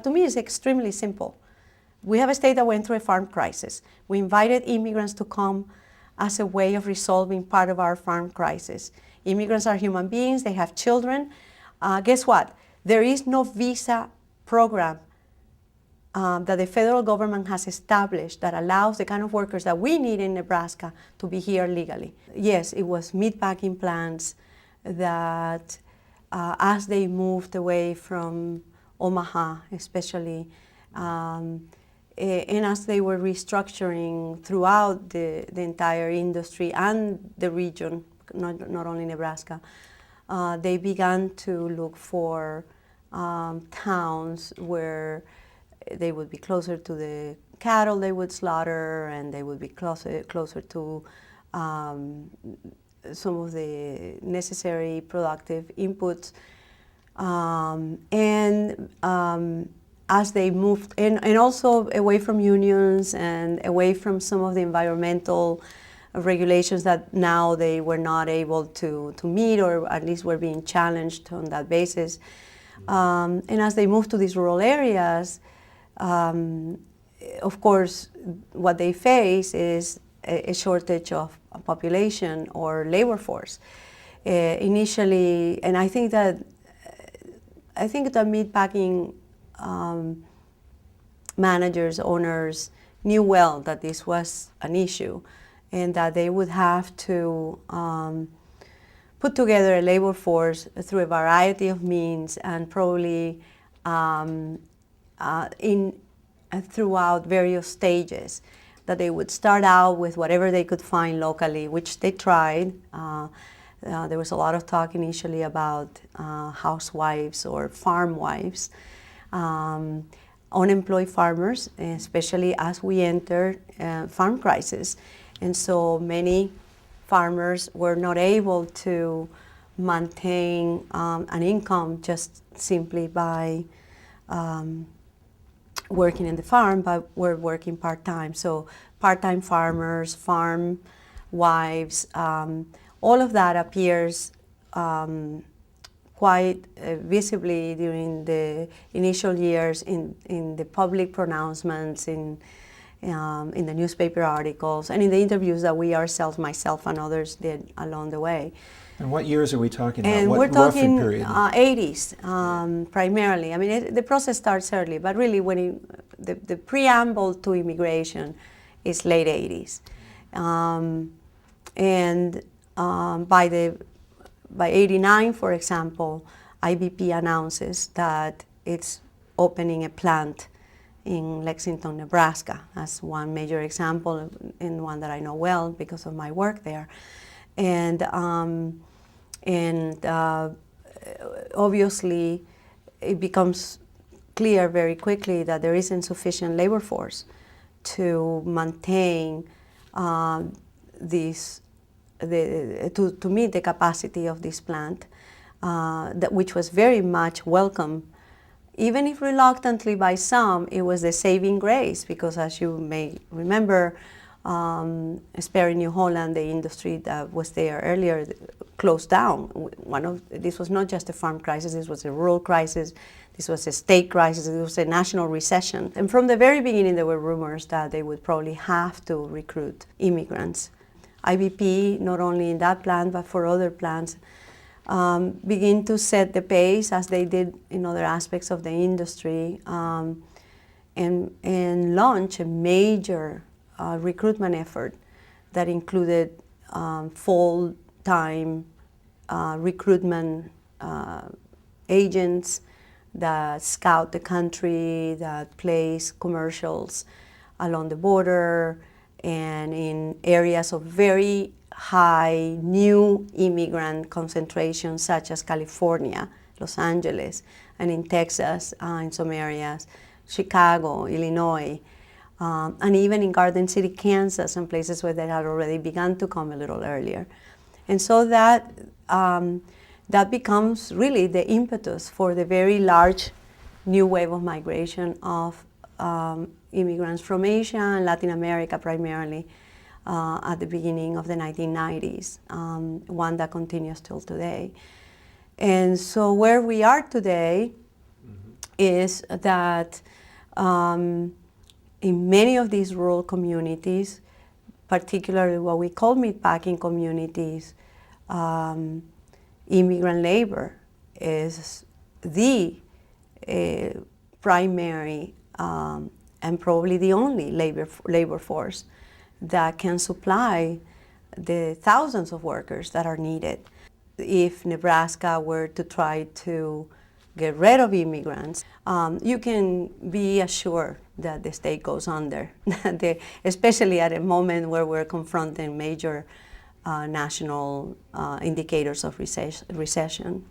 To me, it's extremely simple. We have a state that went through a farm crisis. We invited immigrants to come as a way of resolving part of our farm crisis. Immigrants are human beings, they have children. Guess what? There is no visa program that the federal government has established that allows the kind of workers that we need in Nebraska to be here legally. Yes, it was meatpacking plants that as they moved away from Omaha especially, and as they were restructuring throughout the entire industry and the region, not only Nebraska, they began to look for towns where they would be closer to the cattle they would slaughter, and they would be closer to some of the necessary productive inputs. As they moved, and also away from unions and away from some of the environmental regulations that now they were not able to meet, or at least were being challenged on that basis. And as they moved to these rural areas, of course, what they face is a shortage of population or labor force. Initially, and I think that meatpacking managers, owners knew well that this was an issue, and that they would have to put together a labor force through a variety of means, and probably throughout various stages. That they would start out with whatever they could find locally, which they tried. There was a lot of talk initially about housewives or farm wives, unemployed farmers, especially as we entered farm crisis. And so many farmers were not able to maintain an income just simply by working in the farm, but were working part-time. So part-time farmers, farm wives, all of that appears quite visibly during the initial years in the public pronouncements, in the newspaper articles, and in the interviews that we ourselves, myself and others, did along the way. And what years are we talking about? And what we're talking period? 80s primarily. I mean, the process starts early, but really the preamble to immigration is late 80s. By 89, for example, IBP announces that it's opening a plant in Lexington, Nebraska, as one major example, and one that I know well because of my work there. And obviously, it becomes clear very quickly that there is insufficient labor force to maintain to meet the capacity of this plant, which was very much welcome. Even if reluctantly by some, it was the saving grace, because as you may remember, Sperry, New Holland, the industry that was there earlier, closed down. This was not just a farm crisis, this was a rural crisis, this was a state crisis, it was a national recession. And from the very beginning, there were rumors that they would probably have to recruit immigrants. IBP, not only in that plant, but for other plants, begin to set the pace, as they did in other aspects of the industry, and launch a major recruitment effort that included full-time recruitment agents that scout the country, that place commercials along the border and in areas of very high new immigrant concentration, such as California, Los Angeles, and in Texas, in some areas, Chicago, Illinois, and even in Garden City, Kansas, and places where they had already begun to come a little earlier. And so that becomes really the impetus for the very large new wave of migration of immigrants from Asia and Latin America primarily at the beginning of the 1990s, one that continues till today. And so where we are today, is that in many of these rural communities, particularly what we call meatpacking communities, immigrant labor is the primary and probably the only labor force that can supply the thousands of workers that are needed. If Nebraska were to try to get rid of immigrants, you can be assured that the state goes under, especially at a moment where we're confronting major national indicators of recession.